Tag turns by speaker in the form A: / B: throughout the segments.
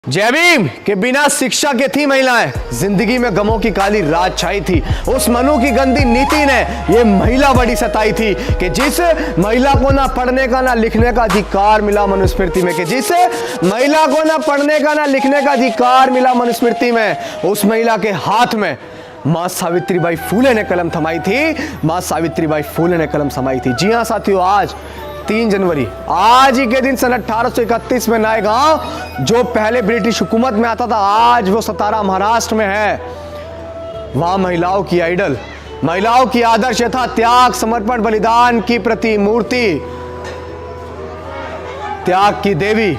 A: जय भीम के बिना शिक्षा के थी महिलाएं, जिंदगी में गमों की काली रात छाई थी। उस मनु की गंदी नीति ने ये महिला बड़ी सताई थी कि जिस महिला को ना पढ़ने का ना लिखने का अधिकार मिला मनुस्मृति में, कि जिस महिला को ना पढ़ने का ना लिखने का अधिकार मिला मनुस्मृति में, उस महिला के हाथ में मां सावित्रीबाई फूले ने कलम थमाई थी। मां सावित्रीबाई फूले ने कलम थमाई थी। जी हाँ साथियों, आज 3 जनवरी, आज ही के दिन सन 1831 में नए गांव जो पहले ब्रिटिश हुकूमत में आता था, आज वो सतारा महाराष्ट्र में है। वहां महिलाओं की आइडल, महिलाओं की आदर्श यथा त्याग, समर्पण, बलिदान की प्रतिमूर्ति, त्याग की देवी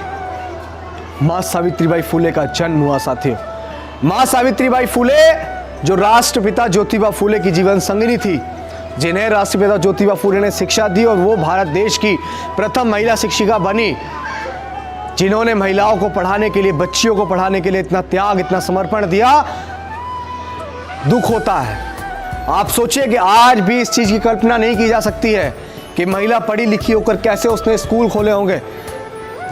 A: मां सावित्रीबाई फूले का जन्म हुआ साथियों। मां सावित्रीबाई फूले जो राष्ट्रपिता ज्योतिबा फूले की जीवन संगिनी थी, जिन्हें राष्ट्रपिता ज्योतिबा फूले ने शिक्षा दी और वो भारत देश की प्रथम महिला शिक्षिका बनी, जिन्होंने महिलाओं को पढ़ाने के लिए, बच्चियों को पढ़ाने के लिए इतना त्याग, इतना समर्पण दिया। दुख होता है, आप सोचिए कि आज भी इस चीज की कल्पना नहीं की जा सकती है कि महिला पढ़ी लिखी होकर कैसे उसने स्कूल खोले होंगे।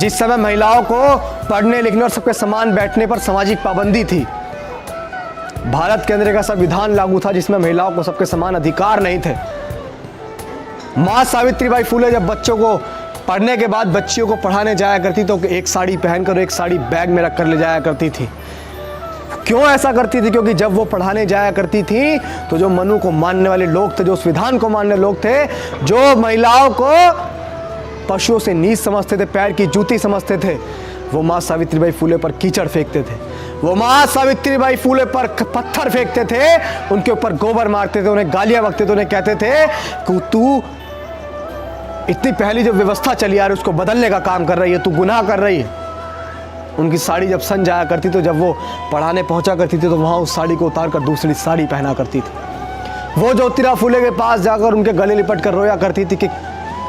A: जिस समय महिलाओं को पढ़ने लिखने और सबके समान बैठने पर सामाजिक पाबंदी थी, भारत के अंदर एक ऐसा विधान लागू था जिसमें महिलाओं को सबके समान अधिकार नहीं थे। मां सावित्रीबाई फूले जब बच्चों को पढ़ने के बाद बच्चियों को पढ़ाने जाया करती तो एक साड़ी पहनकर एक साड़ी बैग में रख कर ले जाया करती थी। क्यों ऐसा करती थी? क्योंकि जब वो पढ़ाने जाया करती थी तो जो मनु को मानने वाले लोग थे, जो उस विधान को मानने लोग थे, जो महिलाओं को पशुओं से नीच समझते थे, पैर की जूती समझते थे, वो मां सावित्रीबाई फूले पर कीचड़ फेंकते थे। वो मां सावित्रीबाई फूले पर पत्थर फेंकते थे, उनके ऊपर गोबर मारते थे, उन्हें गालियां बकते थे, उन्हें कहते थे कि तू इतनी पहली जो व्यवस्था चली आ रही उसको बदलने का काम कर रही है, तू गुनाह कर रही है। उनकी साड़ी जब सन जाया करती तो जब वो पढ़ाने पहुंचा करती थी तो वहां उस साड़ी को उतार कर दूसरी साड़ी पहना करती थी। वो ज्योतिबा फूले के पास जाकर उनके गले लिपट कर रोया करती थी कि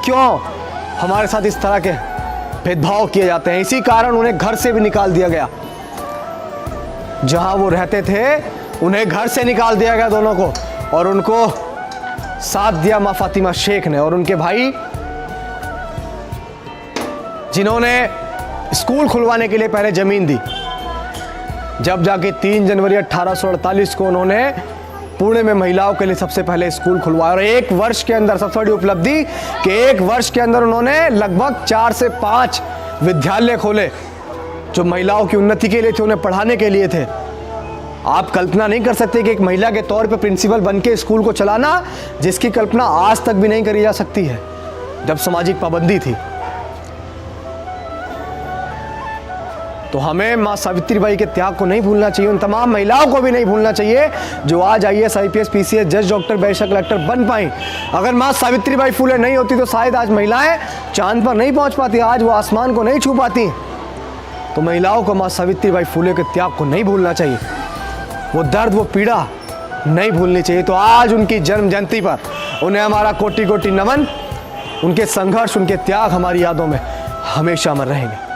A: क्यों हमारे साथ इस तरह के भेदभाव किए जाते हैं। इसी कारण उन्हें घर से भी निकाल दिया गया। जहां वो रहते थे उन्हें घर से निकाल दिया गया दोनों को, और उनको साथ दिया मां फातिमा शेख ने और उनके भाई, जिन्होंने स्कूल खुलवाने के लिए पहले जमीन दी। जब जाके 3 जनवरी 1848 को उन्होंने पुणे में महिलाओं के लिए सबसे पहले स्कूल खुलवाया। और 1 वर्ष के अंदर, सबसे बड़ी उपलब्धि कि 1 वर्ष के अंदर उन्होंने लगभग 4 से 5 विद्यालय खोले जो महिलाओं की उन्नति के लिए थे, उन्हें पढ़ाने के लिए थे। आप कल्पना नहीं कर सकते कि एक महिला के तौर पे प्रिंसिपल बन के स्कूल को चलाना, जिसकी कल्पना आज तक भी नहीं करी जा सकती है जब सामाजिक पाबंदी थी। तो हमें मां सावित्रीबाई के त्याग को नहीं भूलना चाहिए, उन तमाम महिलाओं को भी नहीं भूलना चाहिए जो आज IAS, IPS, PCS, जज, डॉक्टर, बैरिस्टर, कलेक्टर बन पाई। अगर मां सावित्रीबाई फूले नहीं होती तो शायद आज महिलाएं चांद पर नहीं पहुंच पाती, आज वो आसमान को नहीं छू पाती। तो महिलाओं को मां सावित्रीबाई फूले के त्याग को नहीं भूलना चाहिए, वो दर्द, वो पीड़ा नहीं भूलनी चाहिए। तो आज उनकी जन्म जयंती पर उन्हें हमारा कोटि कोटि नमन। उनके संघर्ष, उनके त्याग हमारी यादों में हमेशा अमर रहेंगे।